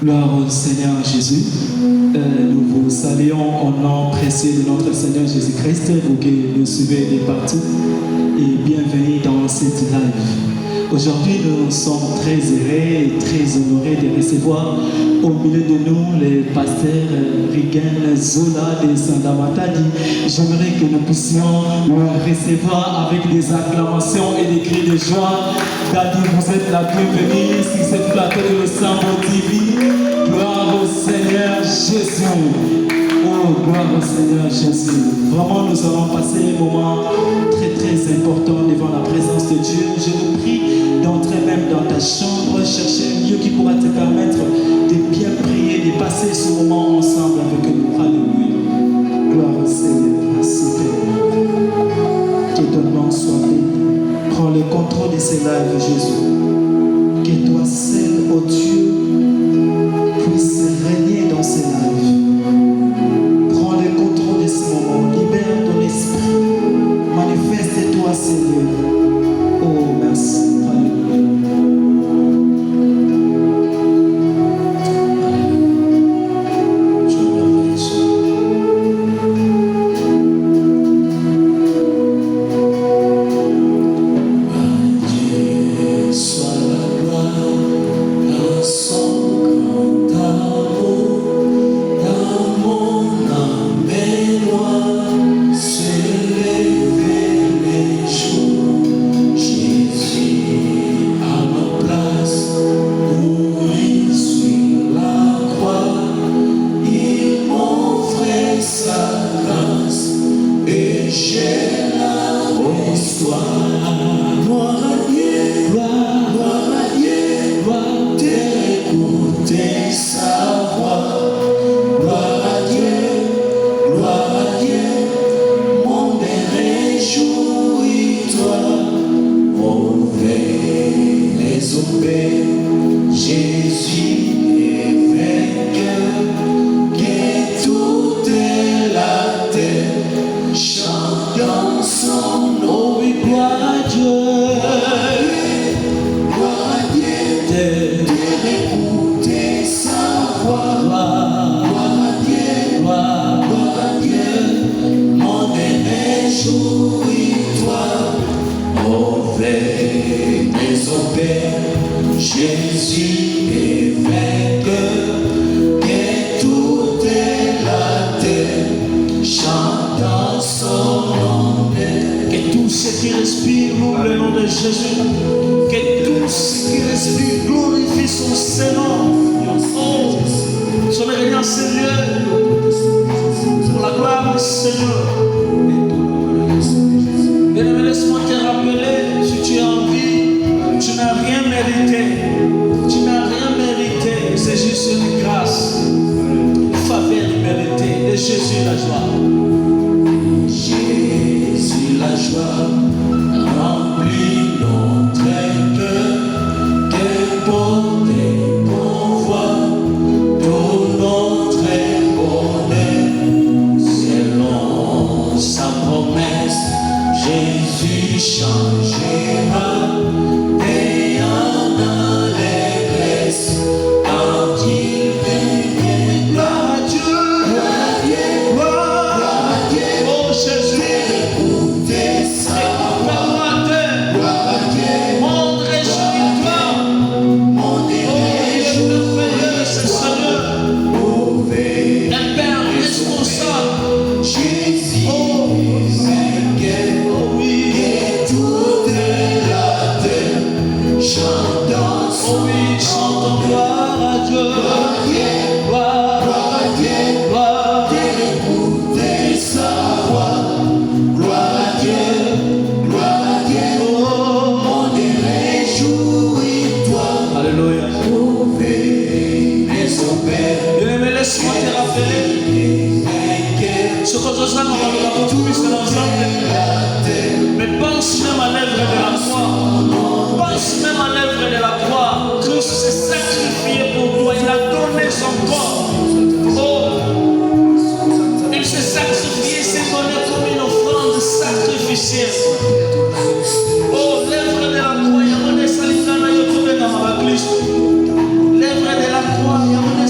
Gloire au Seigneur Jésus. Nous vous saluons au nom précieux de notre Seigneur Jésus-Christ, vous qui nous suivez de partout, et bienvenue dans cette live. Aujourd'hui, nous sommes très heureux et très honorés de recevoir au milieu de nous le pasteur Rigen Zola de Sandamatadi. J'aimerais que nous puissions le recevoir avec des acclamations et des cris de joie. Daddy, vous êtes la bienvenue sur cette plateau de Lusambo TV. Gloire au Seigneur Jésus. Oh, gloire au Seigneur Jésus. Vraiment, nous allons passer un moment très très important devant la présence de Dieu. Je vous prie d'entrer même dans ta chambre, chercher un lieu qui pourra te permettre de bien prier, de passer ce moment ensemble avec nous. Alléluia. Gloire au Seigneur. Merci Père. Que ton nom soit béni. Prends le contrôle de ces lives, Jésus. Que toi seul, ô Dieu, puisse régner dans ces lives. Prends le contrôle de ce moment. Libère ton esprit. Manifeste-toi, Seigneur. Oh, merci. Oh, l'œuvre de la croix, il y a des salines dans la L'œuvre de la croix, il y a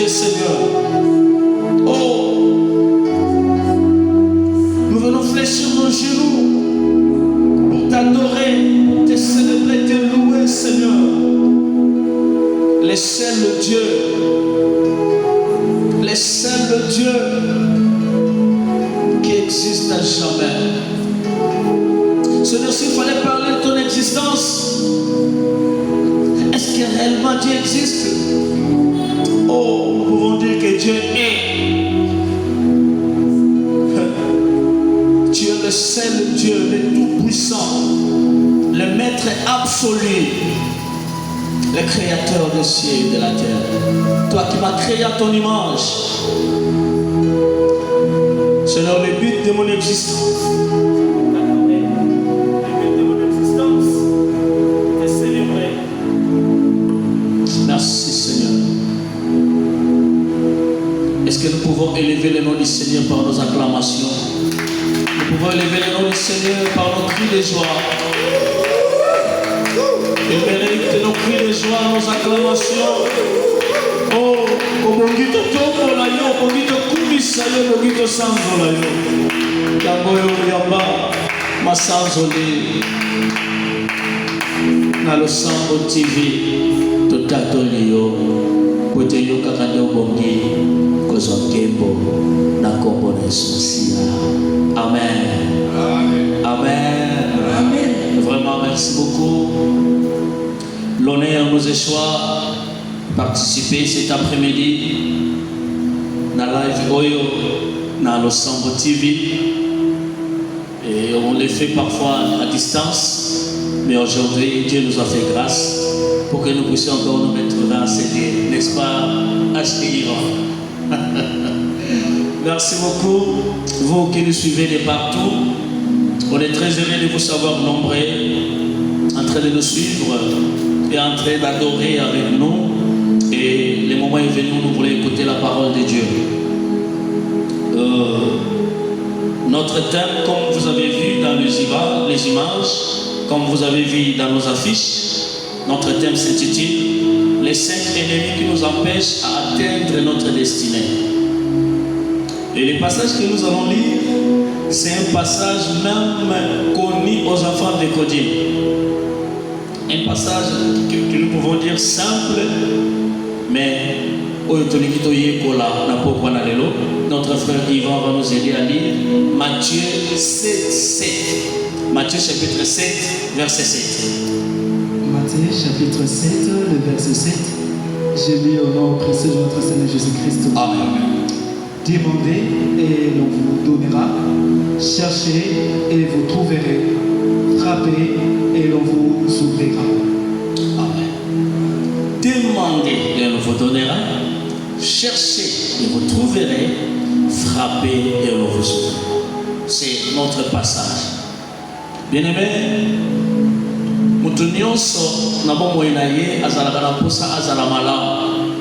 Dieu, Seigneur. Oh, nous venons fléchir nos genoux pour t'adorer, pour te célébrer, te louer, Seigneur. Les seuls dieux, les seuls dieux qui existent à jamais. Seigneur, s'il fallait parler de ton existence, est-ce que réellement Dieu existe? Oh, nous pouvons dire que Dieu est. Tu es le seul Dieu, le Tout-Puissant, le Maître absolu, le Créateur des cieux et de la terre. Toi qui m'as créé à ton image. Seigneur, le but de mon existence, de célébrer. Merci, Seigneur. Est-ce que nous pouvons élever le nom du Seigneur par nos acclamations? Nous pouvons élever le nom du Seigneur par nos cris de joie. Il mérite nos cris de joie, nos acclamations. Oh, Obongito Tombola yo, Obongito Kumisa yo, Obongito Sanzola yo. Yangoyo Yamba, Masanzoli. Na Losambo TV, Totatoli yo, Kote yo kakande Obongi, Kozokembo, na Kombo na Yesusia. Amen. Amen. Amen. Vraiment, merci beaucoup. L'honneur nous échoit participer cet après-midi dans live Oyo, dans Losambo TV. Et on le fait parfois à distance, mais aujourd'hui, Dieu nous a fait grâce pour que nous puissions encore nous mettre dans cette lieu, n'est-ce pas, accueillir. Merci beaucoup, vous qui nous suivez de partout. On est très heureux de vous savoir nombreux, en train de nous suivre et en train d'adorer avec nous. Et le moment est venu où nous voulons écouter la parole de Dieu. Notre thème, comme vous avez vu dans les images, comme vous avez vu dans nos affiches, notre thème s'intitule « Les 5 ennemis qui nous empêchent à atteindre notre destinée ». Et le passage que nous allons lire, c'est un passage même connu aux enfants de Kodim. Un passage que nous pouvons dire simple, mais notre frère Yvan va nous aider à lire Matthieu 7, 7. Matthieu chapitre 7, verset 7. Matthieu chapitre 7, le verset 7. Je lis au nom précieux de notre Seigneur Jésus-Christ. Amen. Demandez et l'on vous donnera. Cherchez et vous trouverez. Frappez et l'on vous ouvrira. Amen. Demandez et l'on vous donnera. Cherchez et vous trouverez. Frappez et l'on vous ouvrira. C'est notre passage. Bien-aimé, mutu nyonso na bomoi na ye azalaka na posa azala malamu.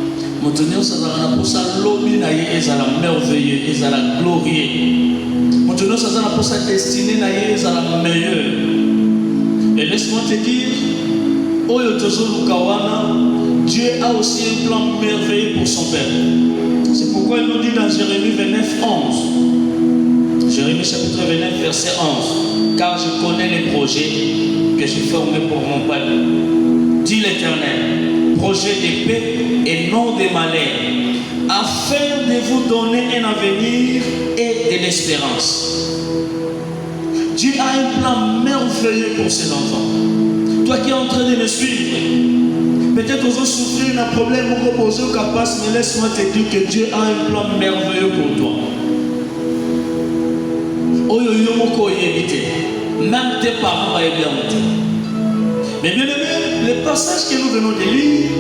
Mutu nyonso azalaka na posa lobi na ye ezala merveilleux, ezala glorieux. Mutu nyonso azala na posa destinée na ye ezala meilleur. Et laisse-moi te dire, oyo tozoluka wana, Dieu a aussi un plan merveilleux pour son peuple. C'est pourquoi il nous dit dans Jérémie 29, 11. Jérémie chapitre 29, verset 11. Car je connais les projets que j'ai formés pour mon peuple. Dit l'Éternel, projet de paix et non de malheur, afin de vous donner un avenir et de l'espérance. Dieu a un plan merveilleux pour ses enfants. Toi qui es en train de me suivre, peut-être vous souffrez d'un problème ou reposer au capas, mais laisse-moi te dire que Dieu a un plan merveilleux pour toi. Même tes parents vont bien. Mais bien aimé, le passage que nous venons de lire,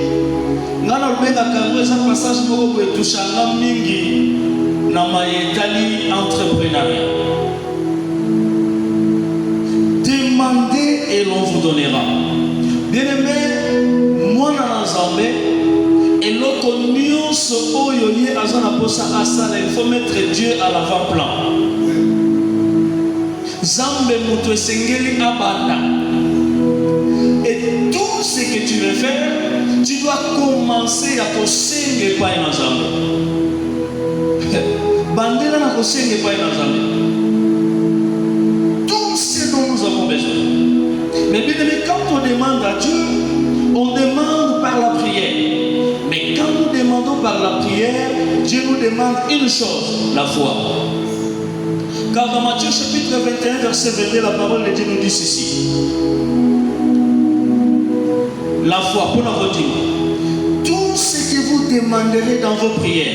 nous avons un passage qui touche à mingi dans ma étali entrepreneuriat. Demandez et l'on vous donnera. Bien aimé, moi dans l'ensemble, et l'oconion se oyoye azana posa asala, il faut mettre Dieu à l'avant-plan. Zambe muto sengeli abanda. Et tout ce que tu veux faire, tu dois commencer à kosenga epai na Nzambe. Bandela na kosenga epai na Nzambe. Tout ce dont nous avons besoin. Mais bien aimé, quand on demande à Dieu, on demande par la prière. Mais quand nous demandons par la prière, Dieu nous demande une chose, la foi. Car dans Matthieu chapitre 21, verset 22, la parole de Dieu nous dit ceci. La foi, pour notre Dieu. Tout ce que vous demanderez dans vos prières,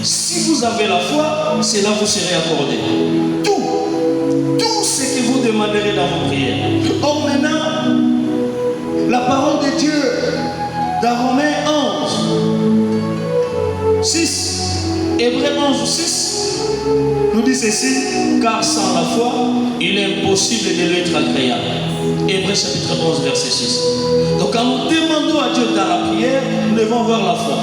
si vous avez la foi, cela vous sera accordé. Tout ce que vous demanderez dans vos prières. Or maintenant, la parole de Dieu dans Romains 11, 6, Hébreux 11, 6, nous dit ceci, car sans la foi, il est impossible de lui être agréable. Hébreux chapitre 11, verset 6. Donc quand nous demandons à Dieu dans la prière, nous devons avoir la foi.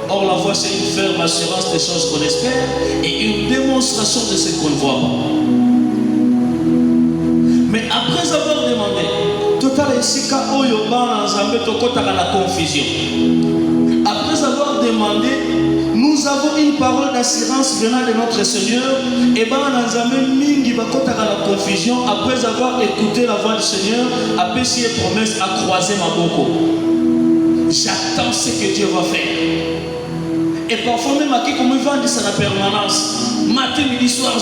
Or la foi, c'est une ferme assurance des choses qu'on espère et une démonstration de ce qu'on ne voit pas. Mais après avoir demandé, la confusion. Après avoir demandé, nous avons une parole d'assurance venant de notre Seigneur. Et bien, la confusion, après avoir écouté la voix du Seigneur, après si une promesse à croiser ma boko. J'attends ce que Dieu va faire. Et parfois même à qui comme il vend ça la permanence. Matin, midi, soir,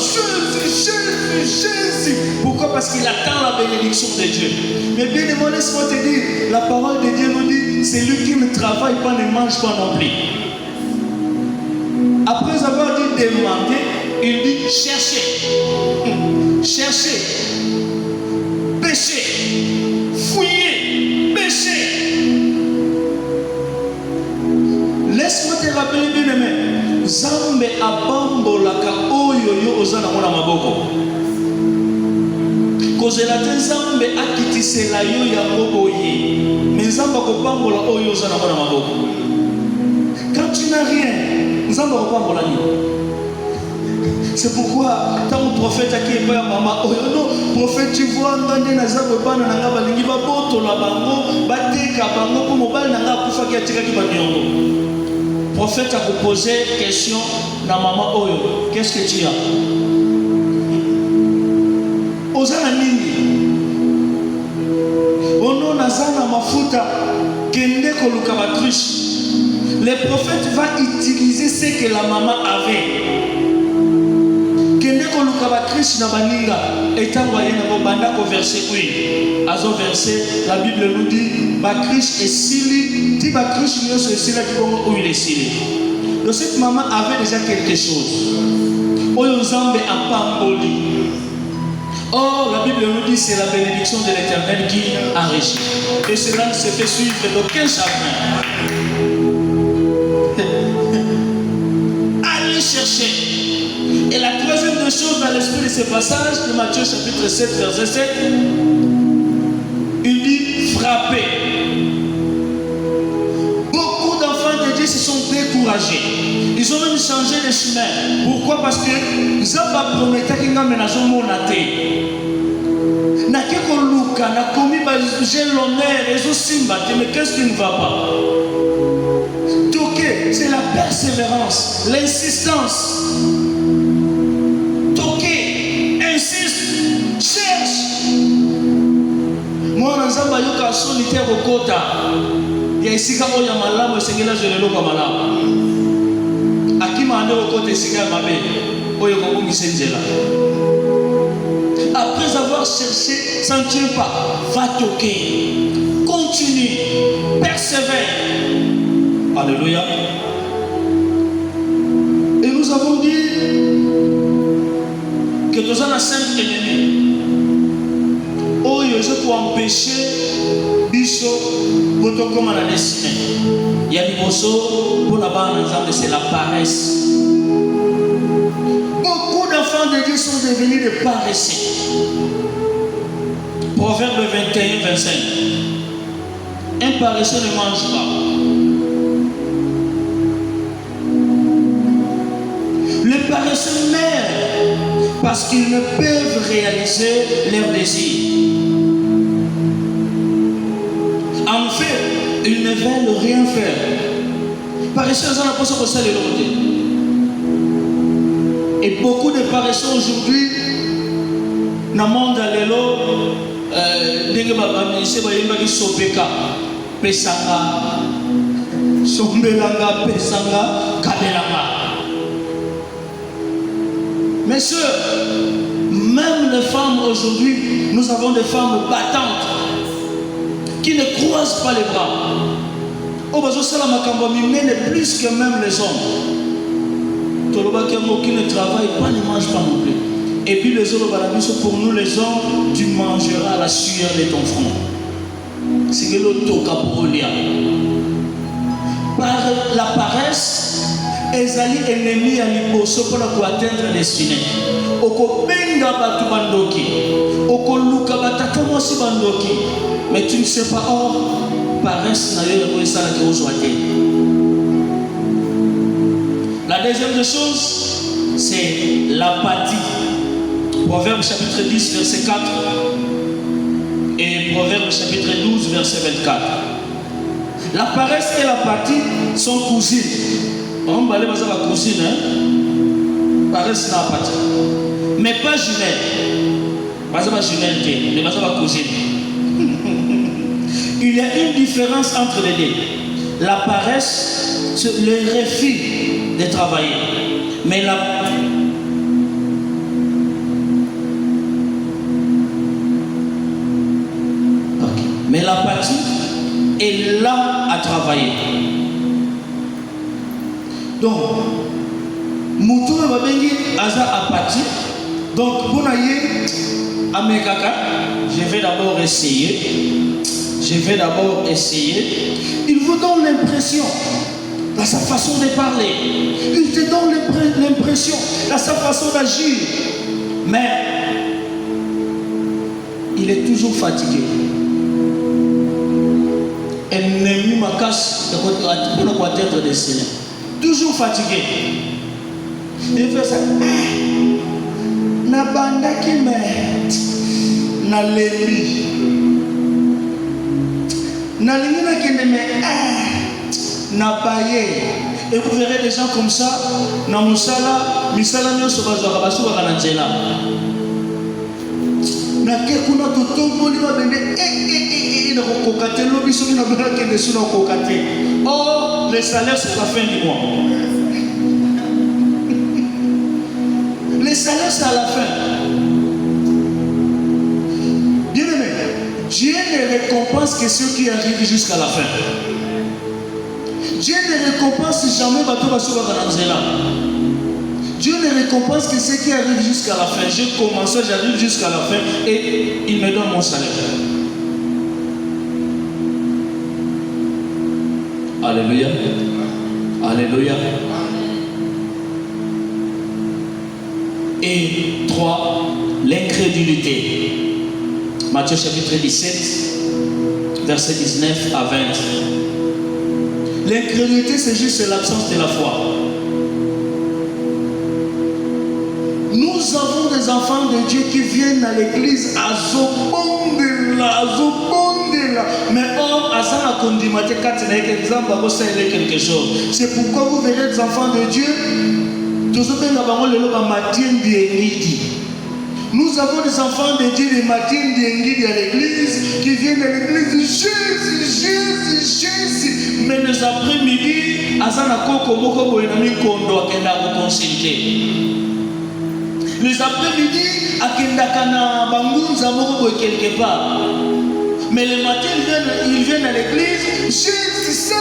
Jésus. Pourquoi? Parce qu'il attend la bénédiction de Dieu. Mais bien aimé, laisse-moi te dire, la parole de Dieu nous dit, c'est lui qui ne travaille pas, ne mange pas non plus. Après avoir dit demander, il dit chercher. Chercher. Pécher. Fouiller. Pécher. Laisse-moi te rappeler bien aimé. Zambe abambolaka oyo yo ozana mona maboko. Kozela te Zambe akitisela yo ya boboye. Mais Zambe akopambola oyo ozana mona maboko. Quand tu n'as rien, Zambe akopambola ni. C'est pourquoi tant le prophète a qui est pas maman oh non prophète tu vois ngande na Zambe bana na ngaba lingi ba boto la bango bateka bango ko mobile na ngaba kufa ki atika ki baniongo. Prophète a vous posé question na maman oyo, qu'est-ce que tu as? Ozana nini? Ono nazana mafuta kende koluka ba triche. Le prophète va utiliser ce que la maman avait. Kende koluka ba triche na baninga etango yena ko banda ko verset 8. Azo verset la Bible nous dit ba triche et sili dit ba triche nyo se sila ki bongo où il est sili. Donc cette maman avait déjà quelque chose. Oyo Nzambe apamboli. Or la Bible nous dit c'est la bénédiction de l'Éternel qui enrichit. Et cela ne se fait suivre d'aucun chagrin. Allez chercher. Et la troisième des choses dans l'esprit de ce passage de Matthieu chapitre 7 verset 7, il dit frapper. Beaucoup d'enfants de Dieu se sont découragés. Ils ont même changé de chemin. Pourquoi? Parce que Zamba promettait qu'il y a un ménage au monaté. Na keko luka na komi ba j'ai l'honneur et je simba mais qu'est-ce qui ne va pas? Toqué, c'est la persévérance, l'insistance. Toqué, insiste, cherche. Moi Nzamba yoka solitaire au kota. Ya isika oya malamu esengela jelelo kwa malamu. Akima ande au kota isika mabe. Oyo ko ngisenzela. Après avoir cherché, ça ne tient pas. Va toquer. Continue. Persévère. Alléluia. Et nous avons dit que nous avons un simple ennemi. Oh, je peux empêcher Bicho pour comme à la destinée. Il y a des morceaux pour la bande, c'est la paresse. Beaucoup d'enfants de Dieu sont devenus des paresseux. Proverbe 21, 25. Un paresseux ne mange pas. Les paresseux meurent parce qu'ils ne peuvent réaliser leurs désirs. En fait, ils ne veulent veulent rien faire. Paresseux, ils ont la posture pour ça les côté. Et beaucoup de paresseux aujourd'hui, dans le monde à l'élo, ndenge babamise bayembaki sopeka pesanga sombelanga pesanga kabelanga. Messieurs, même les femmes aujourd'hui, nous avons des femmes battantes qui ne croisent pas les bras. Au besoin de la makambo mène plus que même les hommes. Qui ne travaille pas ne mange pas non plus. Et puis les autres pour nous les hommes, tu mangeras la sueur de ton front. C'est que l'auto capolia. Par la paresse, ezali ennemi à l'imposo pour atteindre la destinée. Oko benga batu bandoki, oko luka batata mosi bandoki, mais tu ne sais pas, or paresse na yo ko esala ke ozwate. La deuxième des choses, c'est l'apathie. Proverbe chapitre 10 verset 4 et Proverbe chapitre 12 verset 24. La paresse et l'apathie sont cousines. On va aller dans la cousine, paresse et l'apathie. Mais pas jumelles. Pas la jumelle, mais pas la cousine. Il y a une différence entre les deux. La paresse, c'est le refus de travailler. Mais l'apathie est là à travailler. Donc, Moutou Babengi Aza apathie. Donc, pour naïe, Amekaka, je vais d'abord essayer. Il vous donne l'impression, dans sa façon de parler, il te donne l'impression, dans sa façon d'agir, mais il est toujours fatigué. Ennemi ma casse pour atteindre des destinées. Toujours fatigué. Il fait ça. Na banda qui me na lebi. Na lingina qui me na paye. Et vous verrez des gens comme ça. Na musala misala nyo sobazwa basuka kana nzela. Na kekuna totomboli ba bende oh, le salaire c'est la fin du mois. Le salaire c'est à la fin. Bien aimé, Dieu ne récompense que ceux qui arrivent jusqu'à la fin. Dieu ne récompense jamais bateau basuka kananzela. Dieu ne récompense que ceux qui arrivent jusqu'à la fin. J'ai commencé, j'arrive jusqu'à la fin et il me donne mon salaire. Alléluia. Alléluia. Et 3, l'incrédulité. Matthieu chapitre 17, verset 19 à 20. L'incrédulité, c'est juste l'absence de la foi. Nous avons des enfants de Dieu qui viennent à l'église à Zobondela, mais or, à ça, la condimate, quand il y a quelque chose. C'est pourquoi vous verrez des enfants de Dieu. Nous avons des enfants de Dieu, les matins d'Engidi à l'église, qui viennent à l'église, Jésus. Mais les après-midi, à ça, la Koko les après-midi, à Kendakana, Bangunza, Moko, quelque part. Mais le matin, ils viennent à l'église, Jésus,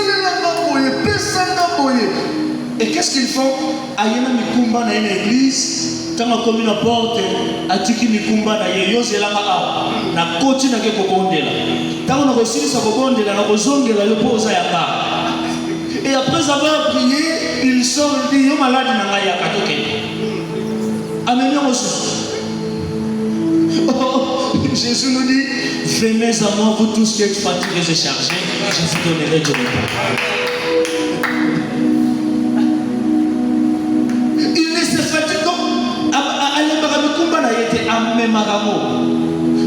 et qu'est-ce qu'ils font? Ayena Mikumba dans une église, quand on commune à porte, Atiki Mikumba na Yozelanga awa, na koti na ke kokondela. Quand on a reçu sa kokondela, na kozongela le posa yaka. Et après avoir prié, il sort, il dit, yo malade na ngaya katoke. Amen, Jésus nous dit, venez à moi, vous tous qui êtes fatigués et chargés, je vous donnerai du repos. Il ne se fatigue donc.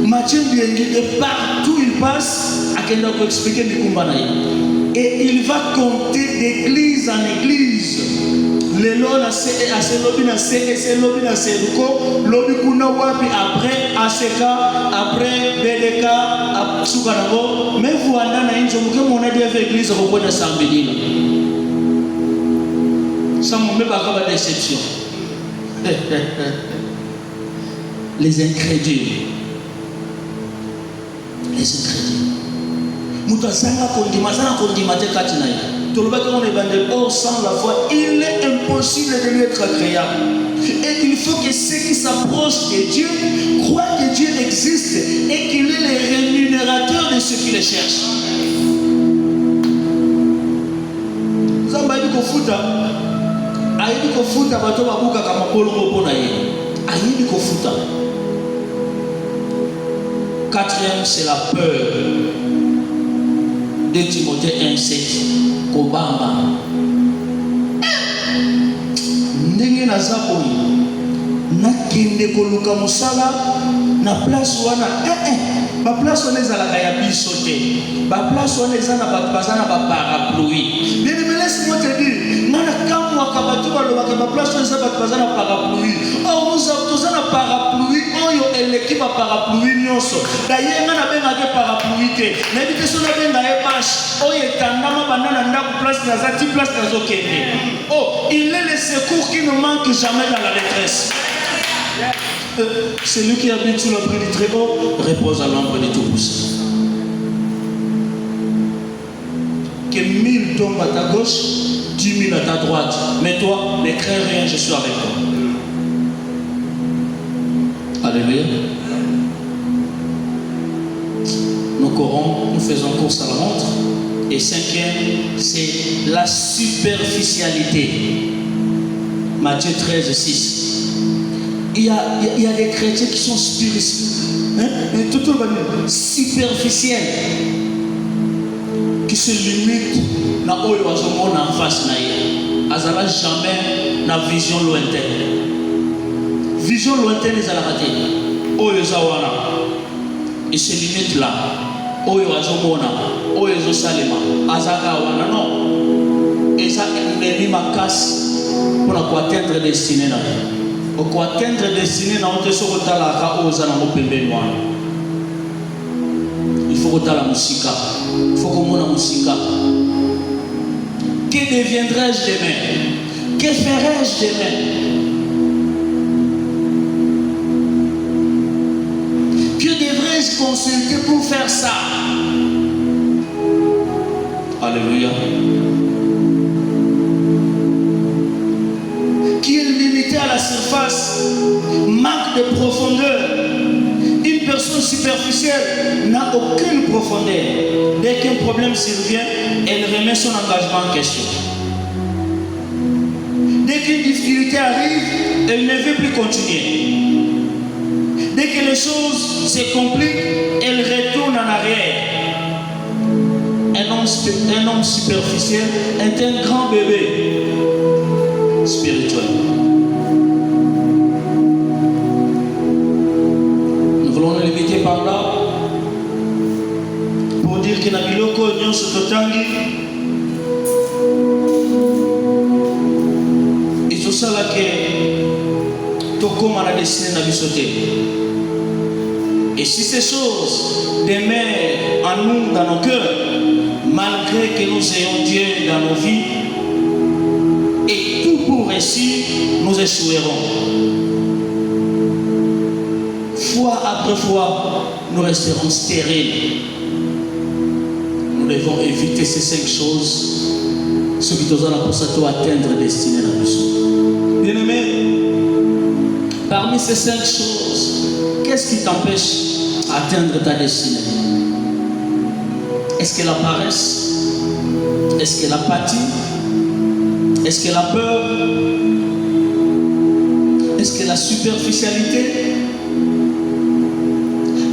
Matthieu et partout il passe, à quel endroit expliquer Mikumba. Et il va compter d'église en église. Le lobby na seluko, lobby kuna wapi après ACK, après BDK, Sukanabo. Mais vous allez na injo muke mona dia église ko kwenda sambidina. Ça me met pas comme déception. Les incrédules. Les incrédules. Mutasanga kondima te katina ya. Or, sans la foi, il est impossible de lui être agréable. Et il faut que ceux qui s'approchent de Dieu croient que Dieu existe et qu'il est le rémunérateur de ceux qui le cherchent. Quatrième, c'est la peur. De Timothée 1,7. Kobamba. Ndenge naza boye. Nakende koluka musala na place wana. Ba place wana ezalaka ya biso te. Ba place wana ezana ba bazana ba parapluie. Mais laisse-moi te dire, nana kamwa kabatu balobaka ba place wana ezana ba bazana parapluie. Oh, nous avons un parapluie. Oyo eleki ba parapluie nyonso. D'ailleurs nana benga parapluie te. Na bité sona benga e bâche. Oyo etandama banana ndaku place na zati place na zokende. Oh, il est le secours qui ne manque jamais dans la détresse. Celui qui habite sous l'abri du Très-Haut repose à l'ombre du Tout-Puissant. Que 1000 tombent à ta gauche, 10 000 à ta droite. Mais toi, ne crains rien, je suis avec toi. Alléluia. Nous courons, nous faisons course à la montre. Et cinquième, c'est la superficialité. Matthieu 13, 6. Il y a des chrétiens qui sont spirituels, superficiels, qui se limitent dans le monde en face. Ils n'ont jamais la vision lointaine. Vision lointaine, ils ont raté. Ils se limitent là. Ils ont salima. Non. Ils ont ennemi ma casse pour atteindre la destinée. Pour atteindre la destinée, il faut que la musique. Il faut que la musique. Que deviendrai-je demain? Que ferai-je demain? Que devrais-je consulter pour faire ça? Alléluia. Qui est limité à la surface, manque de profondeur. Une personne superficielle n'a aucune profondeur. Dès qu'un problème survient, elle remet son engagement en question. Dès qu'une difficulté arrive, elle ne veut plus continuer. Dès que les choses se compliquent, elle retourne en arrière. Un homme superficiel est un grand bébé spirituel. Nous voulons le limiter par là pour dire que na biloko nyonso totangi ezosala ke tokoma na destinée na biso te. Et si ces choses demeurent en nous, dans nos cœurs, malgré que nous ayons Dieu dans nos vies, et tout pour réussir, nous échouerons. Fois après fois, nous resterons stériles. Nous devons éviter ces 5 choses, ce qui nous a pour ça atteindre la destinée de la mission. Bien-aimé, parmi ces 5 choses, qu'est-ce qui t'empêche d'atteindre ta destinée? Est-ce que la paresse? Est-ce que l'apathie? Est-ce que la peur? Est-ce que la superficialité?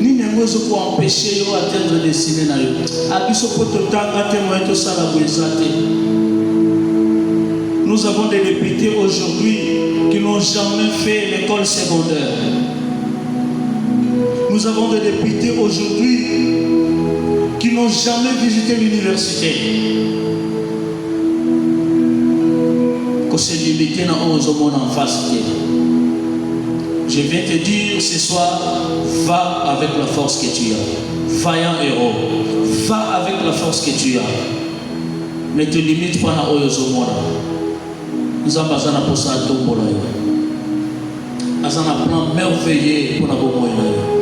Ni ne peut empêcher d'atteindre la destinée. Nous avons des députés aujourd'hui qui n'ont jamais fait l'école secondaire. Nous avons des députés aujourd'hui qui n'ont jamais visité l'université. Que c'est limité dans le monde en face. Je viens te dire ce soir, va avec la force que tu as. Vaillant héros, va avec la force que tu as. Ne te limite pas dans le monde. Nous avons besoin de ça pour nous. Nous avons un plan merveilleux pour nous.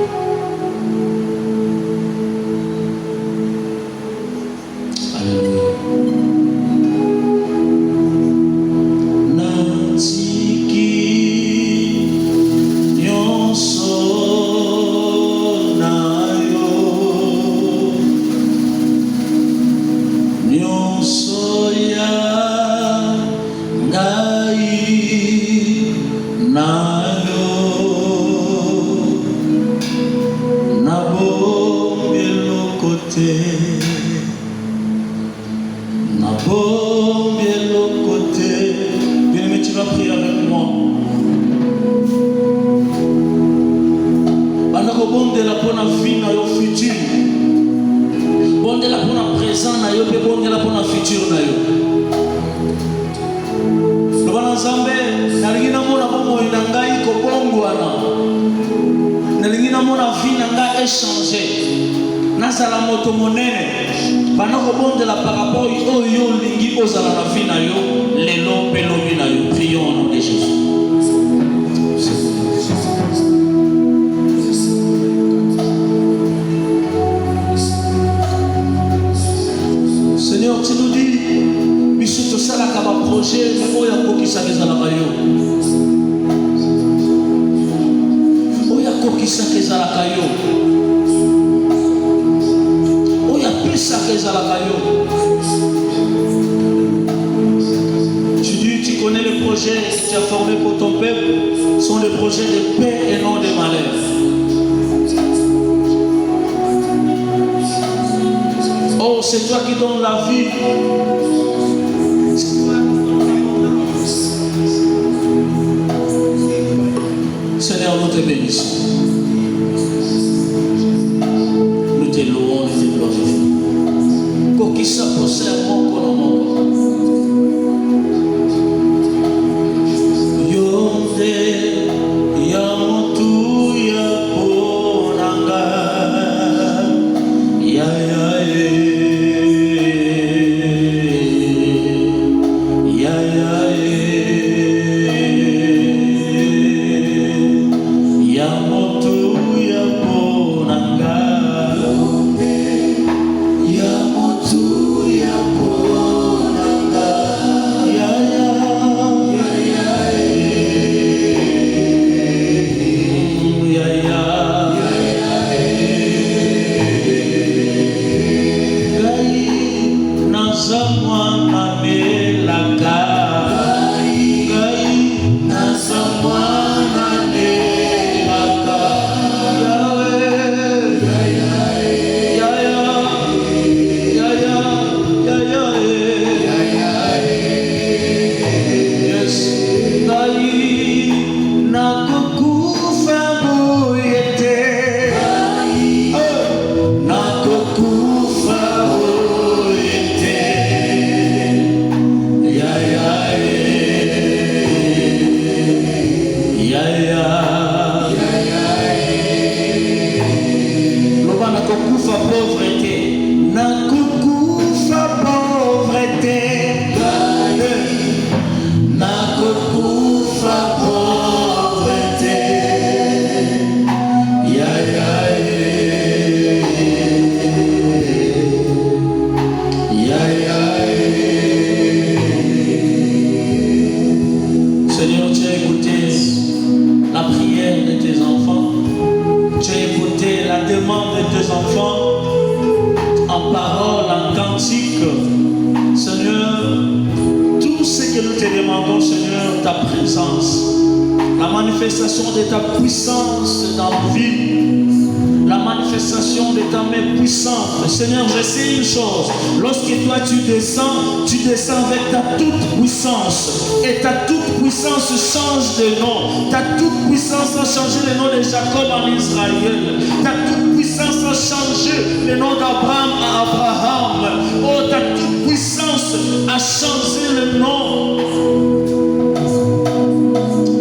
Seigneur, je sais une chose. Lorsque toi tu descends avec ta toute puissance. Et ta toute puissance change de nom. Ta toute puissance a changé le nom de Jacob en Israël. Ta toute puissance puissance a changé le nom d'Abraham à Abraham. Oh, ta puissance a changé le nom.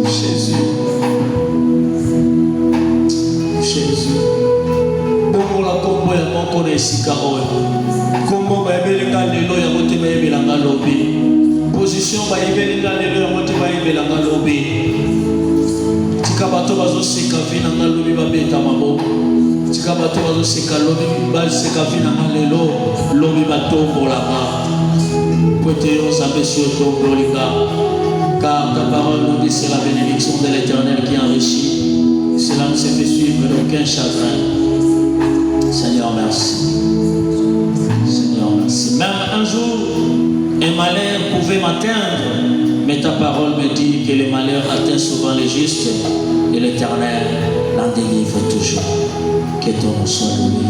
Jésus. Jésus. Bongo la combo ya moko na esika oyo. Combo ba ebelinga lelo ya motema ebelanga lobi. Position ba ebelinga lelo ya motema ebelanga lobi. Tika bato bazoseka vi na lobi babeta maboko. Tika bato bazoseka lobi bazoseka vi na lelo lobi batombolaka. Côté aux ambitieux car ta parole nous dit c'est la bénédiction de l'Éternel qui enrichit. Cela ne se fait suivre d'aucun chagrin. Seigneur, merci. Seigneur, merci. Même un jour, un malheur pouvait m'atteindre, mais ta parole me dit que le malheur atteint souvent les justes et l'Éternel l'en délivre toujours. Que ton nom soit loué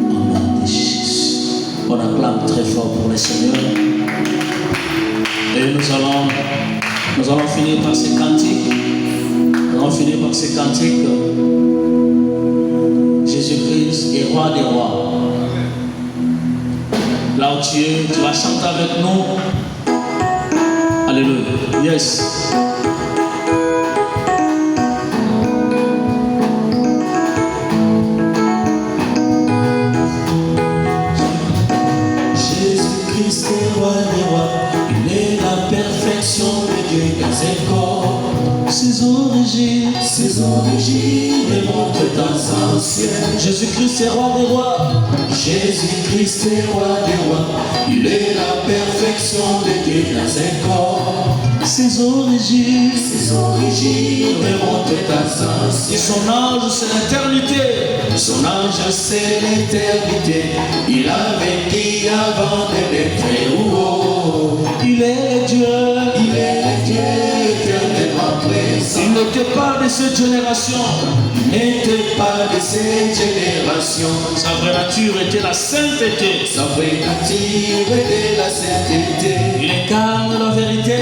au nom de Jésus. On acclame très fort pour le Seigneur. Et nous allons finir par ces cantiques. Nous allons finir par ces cantiques. Jésus-Christ est roi des rois. Là où tu es, tu vas chanter avec nous. Alléluia. Yes. Jésus-Christ est roi des rois. Il est la perfection de Dieu dans ses corps. Ses origines remontent dans anciennes. Jésus-Christ est roi des rois. Jésus-Christ est roi des rois. Il est la perfection de Dieu dans ses corps. Ses origines remontent dans anciennes. Son âge, c'est l'éternité. Son âge, c'est l'éternité. Il a vécu avant de l'être haut. Il est Dieu. Il est Dieu éternellement présent. Il n'était pas de cette génération. Il n'était pas de cette génération. Sa vraie nature était la sainteté. Sa vraie nature était la sainteté. Il incarne la vérité.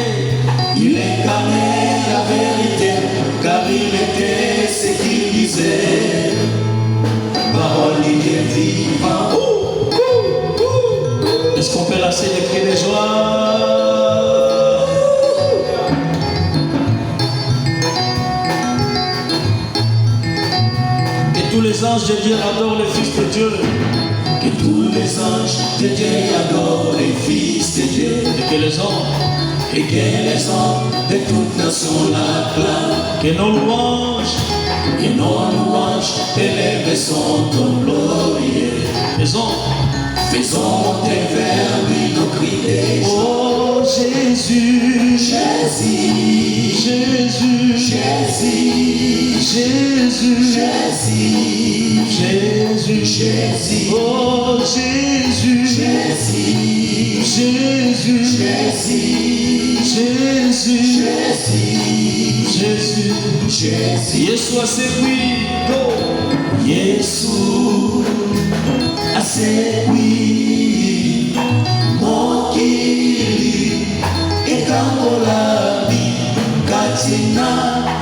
Il incarnait la vérité, car il était ce qu'il disait. Parole du Dieu vivant. Est-ce qu'on peut lasser les cris de joie? Que tous les anges de Dieu adorent le Fils de Dieu. Que tous les anges de Dieu adorent le Fils de Dieu. Et que les hommes de toutes nations l'acclament. Que nos louanges élèvent son ton glorieux. Faisons monter vers lui nos cris de joie. Oh Jésus, Jésus, Jésus, Jésus, Jésus, Jésus, Jésus, Jésus, oh Jésus, Jésus, Jésus, Jésus, Jésus, Jésus, Jésus, Yesu asekwi go. Yesu asekwi mokili ekambolami katina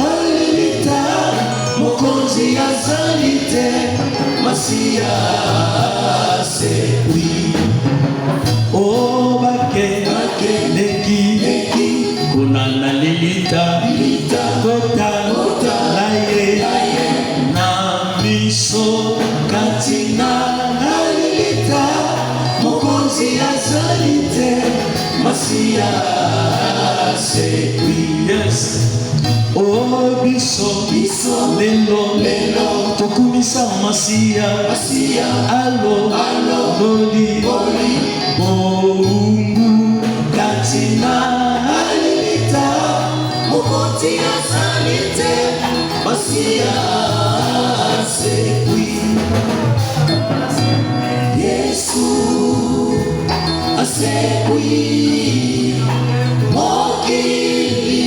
alilita mokonzi azali te Masia asekwi Oh leki kunana lilita kota laye na miso katina alilita mokonzi azali te Masia asekwi. Yes. Oh biso lelo tokumisa Masia alo loli bongu katina alilita mokonzi azali te Masia asekwi. Yesu asekwi mokili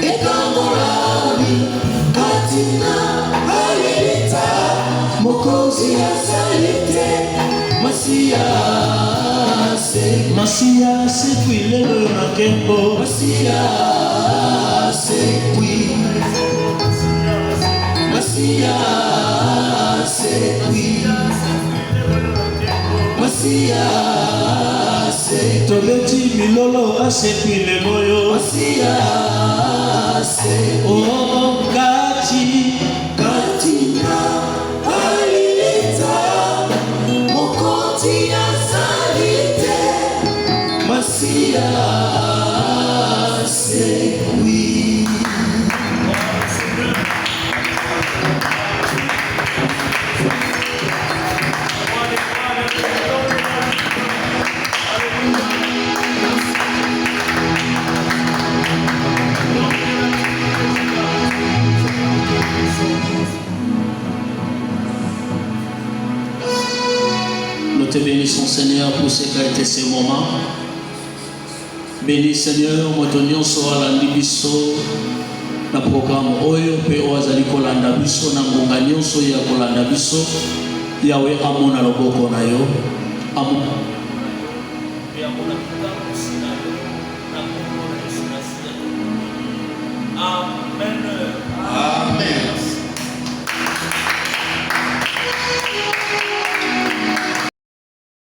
ekambolami katina alilita mokonzi azali te Masia asekwi. Masia asekwi lelo na nkembo. Masia asekwi. Masia asekwi. Tobeti milolo asepi lemoyo. Oh kati Katina alileta mokoti ya salite Masia c'est oui. Nous te bénissons Seigneur pour ce qu'a été ce moment. Bénis Seigneur, motonio so alandi biso na programme oyo pe ozali kolanda biso na ngonga nyonso ya kolanda biso. Yawe amona loboko na yo. Amona. Amen.